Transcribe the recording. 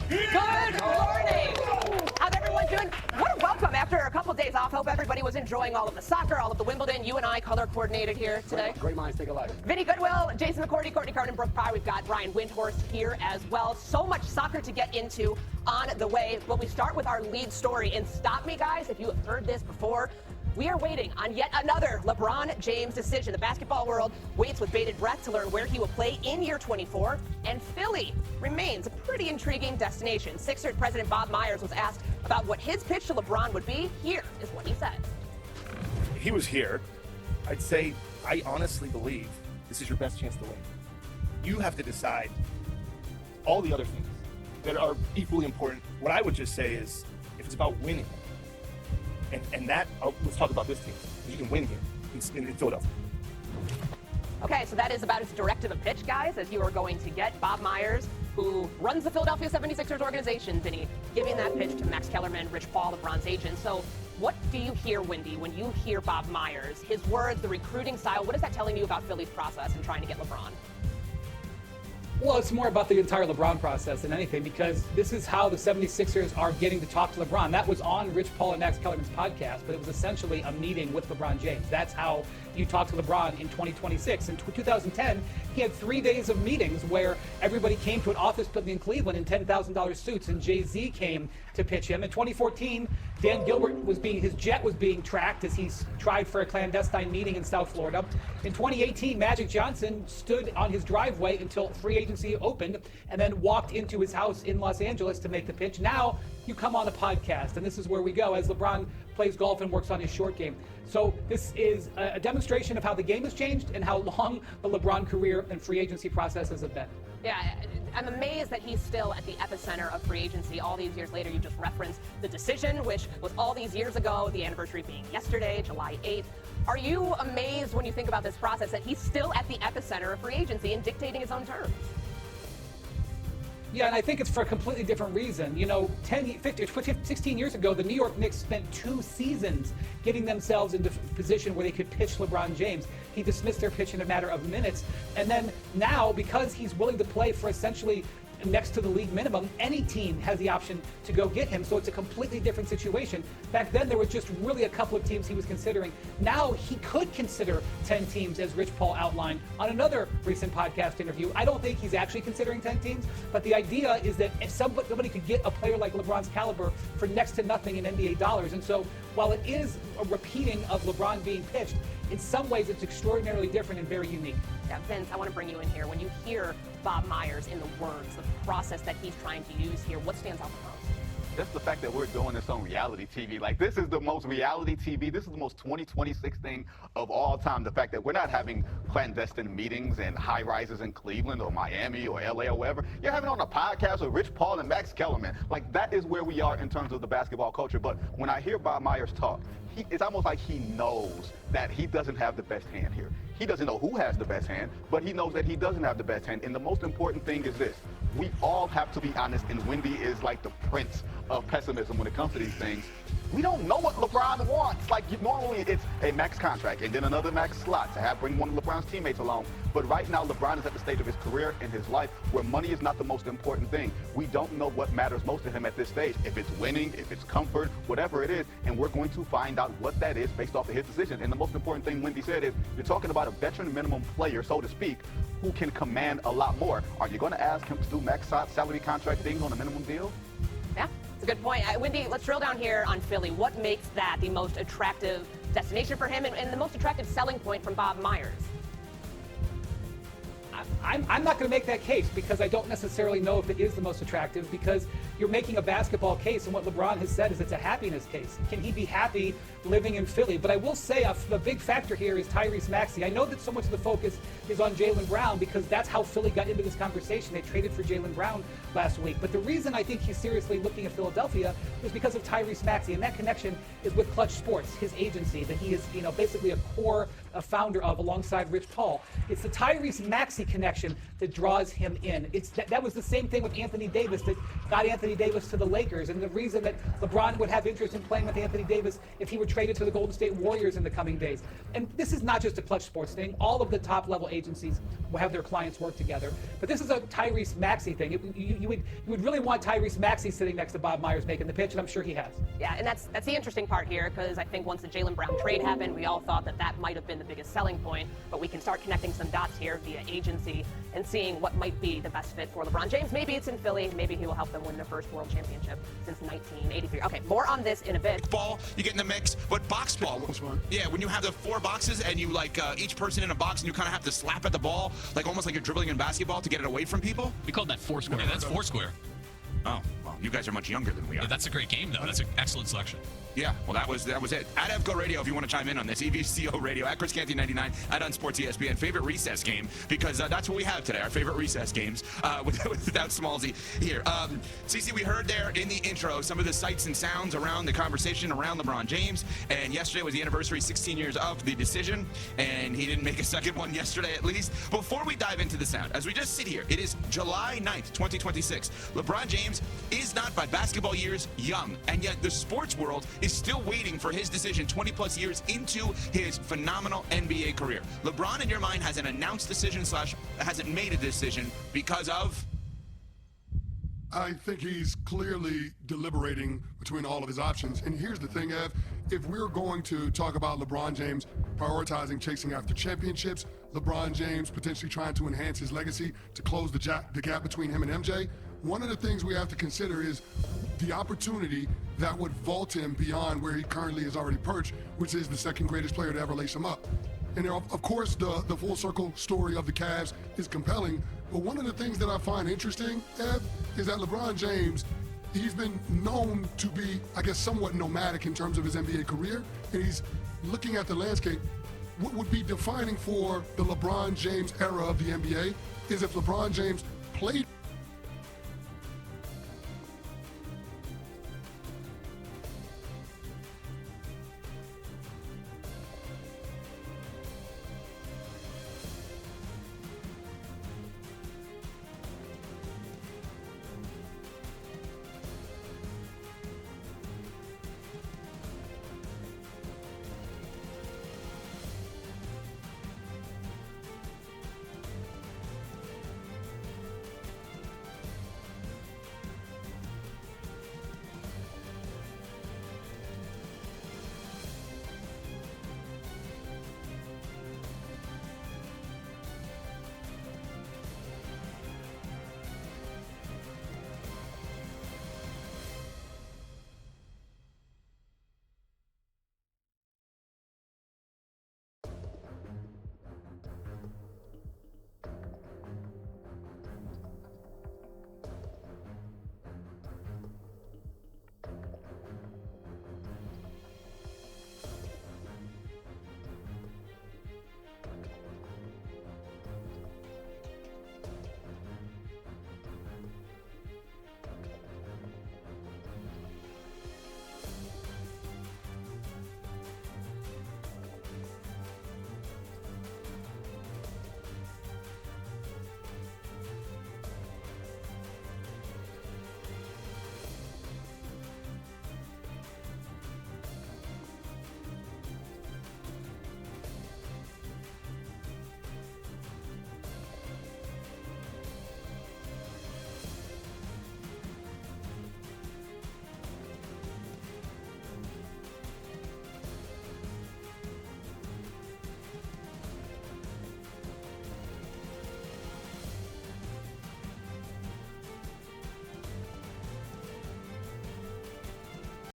Good morning. How's everyone doing? What a welcome after a couple days off. Hope everybody was enjoying all of the soccer, all of the Wimbledon. You and I color coordinated here today. Great minds think alike. Vinny Goodwill, Jason McCourty, Courtney Carden, Brooke Pryor. We've got Brian Windhorst here as well. So much soccer to get into on the way. But we start with our lead story. And stop me, guys, if you have heard this before. We are waiting on yet another LeBron James decision. The basketball world waits with bated breath to learn where he will play in year 24, and Philly remains a pretty intriguing destination. Sixers president Bob Myers was asked about what his pitch to LeBron would be. Here is what he said. If he was here, I'd say, I honestly believe this is your best chance to win. You have to decide all the other things that are equally important. What I would just say is, if it's about winning, and that, let's talk about this team. You can win here in Philadelphia. Okay, so that is about as direct of a pitch, guys, as you are going to get. Bob Myers, who runs the Philadelphia 76ers organization, Vinny, giving that pitch to Max Kellerman, Rich Paul, LeBron's agent. So what do you hear, Wendy, when you hear Bob Myers, his words, the recruiting style? What is that telling you about Philly's process in trying to get LeBron? Well, it's more about the entire LeBron process than anything, because this is how the 76ers are getting to talk to LeBron. That was on Rich Paul and Max Kellerman's podcast, but it was essentially a meeting with LeBron James. That's how you talk to LeBron in 2026. In 2010, he had 3 days of meetings where everybody came to an office building in Cleveland in $10,000 suits, and Jay-Z came to pitch him. In 2014, Dan Gilbert his jet was being tracked as he tried for a clandestine meeting in South Florida. In 2018, Magic Johnson stood on his driveway until free agency opened and then walked into his house in Los Angeles to make the pitch. Now you come on a podcast, and this is where we go as LeBron plays golf and works on his short game. So this is a demonstration of how the game has changed and how long the LeBron career and free agency processes have been. Yeah, I'm amazed that he's still at the epicenter of free agency all these years later. You just referenced the decision, which was all these years ago, the anniversary being yesterday, July 8th. Are you amazed when you think about this process that he's still at the epicenter of free agency and dictating his own terms? Yeah, and I think it's for a completely different reason. You know, 16 years ago, the New York Knicks spent 2 seasons getting themselves into a position where they could pitch LeBron James. He dismissed their pitch in a matter of minutes. And then now, because he's willing to play for essentially next to the league minimum, any team has the option to go get him. So it's a completely different situation. Back then, there were just really a couple of teams he was considering. Now he could consider 10 teams, as Rich Paul outlined on another recent podcast interview. I don't think he's actually considering 10 teams, but the idea is that if somebody could get a player like LeBron's caliber for next to nothing in NBA dollars. And so while it is a repeating of LeBron being pitched, in some ways it's extraordinarily different and very unique. Yeah, Vince, I want to bring you in here. When you hear Bob Myers in the words, the process that he's trying to use here, what stands out the most? Just the fact that we're doing this on reality TV. Like, this is the most reality TV. This is the most 2026 thing of all time. The fact that we're not having clandestine meetings and high rises in Cleveland or Miami or LA or wherever. You're having it on a podcast with Rich Paul and Max Kellerman. Like, that is where we are in terms of the basketball culture. But when I hear Bob Myers talk, it's almost like he knows that he doesn't have the best hand here. He doesn't know who has the best hand, but he knows that he doesn't have the best hand. And the most important thing is this. We all have to be honest, and Wendy is like the prince of pessimism when it comes to these things. We don't know what LeBron wants. Like, normally it's a max contract and then another max slot to bring one of LeBron's teammates along. But right now, LeBron is at the stage of his career and his life where money is not the most important thing. We don't know what matters most to him at this stage. If it's winning, if it's comfort, whatever it is, and we're going to find out what that is based off of his decision. And the most important thing Wendy said is, you're talking about a veteran minimum player, so to speak, who can command a lot more. Are you going to ask him to do max salary contract things on a minimum deal? Yeah, it's a good point. Wendy, let's drill down here on Philly. What makes that the most attractive destination for him and the most attractive selling point from Bob Myers? I'm not going to make that case because I don't necessarily know if it is the most attractive, because you're making a basketball case, and what LeBron has said is it's a happiness case. Can he be happy living in Philly? But I will say the big factor here is Tyrese Maxey. I know that so much of the focus is on Jaylen Brown because that's how Philly got into this conversation. They traded for Jaylen Brown last week. But the reason I think he's seriously looking at Philadelphia is because of Tyrese Maxey, and that connection is with Clutch Sports, his agency, that he is basically a core a founder of alongside Rich Paul. It's the Tyrese Maxey connection that draws him in. That was the same thing with Anthony Davis that got Anthony Davis to the Lakers, and the reason that LeBron would have interest in playing with Anthony Davis if he were traded to the Golden State Warriors in the coming days. And this is not just a Clutch Sports thing. All of the top-level agencies will have their clients work together. But this is a Tyrese Maxey thing. You would really want Tyrese Maxey sitting next to Bob Myers making the pitch, and I'm sure he has. Yeah, and that's the interesting part here, because I think once the Jaylen Brown trade happened, we all thought that might have been the biggest selling point, but we can start connecting some dots here via agency and seeing what might be the best fit for LeBron James. Maybe it's in Philly. Maybe he will help them win their first world championship since 1983. Okay, more on this in a bit. Ball, you get in the mix, but box ball. Yeah, when you have the 4 boxes and you each person in a box and you kind of have to slap at the ball, almost like you're dribbling in basketball to get it away from people. We call that Foursquare. Yeah, that's Foursquare. Oh, well, you guys are much younger than we are. Yeah, that's a great game, though. That's an excellent selection. Yeah, well, that was it. At EVCO Radio, if you want to chime in on this, EVCO Radio, at Chris Canty 99, at Unsports ESPN, favorite recess game, because that's what we have today, our favorite recess games, without Smallsy here. CC, we heard there in the intro some of the sights and sounds around the conversation around LeBron James, and yesterday was the anniversary, 16 years of the decision, and he didn't make a second one yesterday at least. Before we dive into the sound, as we just sit here, it is July 9th, 2026. LeBron James is not, by basketball years, young, and yet the sports world is still waiting for his decision 20 plus years into his phenomenal NBA career. LeBron, in your mind, has an announced decision / hasn't made a decision because of? I think he's clearly deliberating between all of his options. And here's the thing, Ev, if we're going to talk about LeBron James prioritizing chasing after championships, LeBron James potentially trying to enhance his legacy to close the gap between him and MJ, one of the things we have to consider is the opportunity that would vault him beyond where he currently is already perched, which is the second greatest player to ever lace him up. And of course, the full circle story of the Cavs is compelling, but one of the things that I find interesting, Ev, is that LeBron James, he's been known to be, I guess, somewhat nomadic in terms of his NBA career, and he's looking at the landscape. What would be defining for the LeBron James era of the NBA is if LeBron James played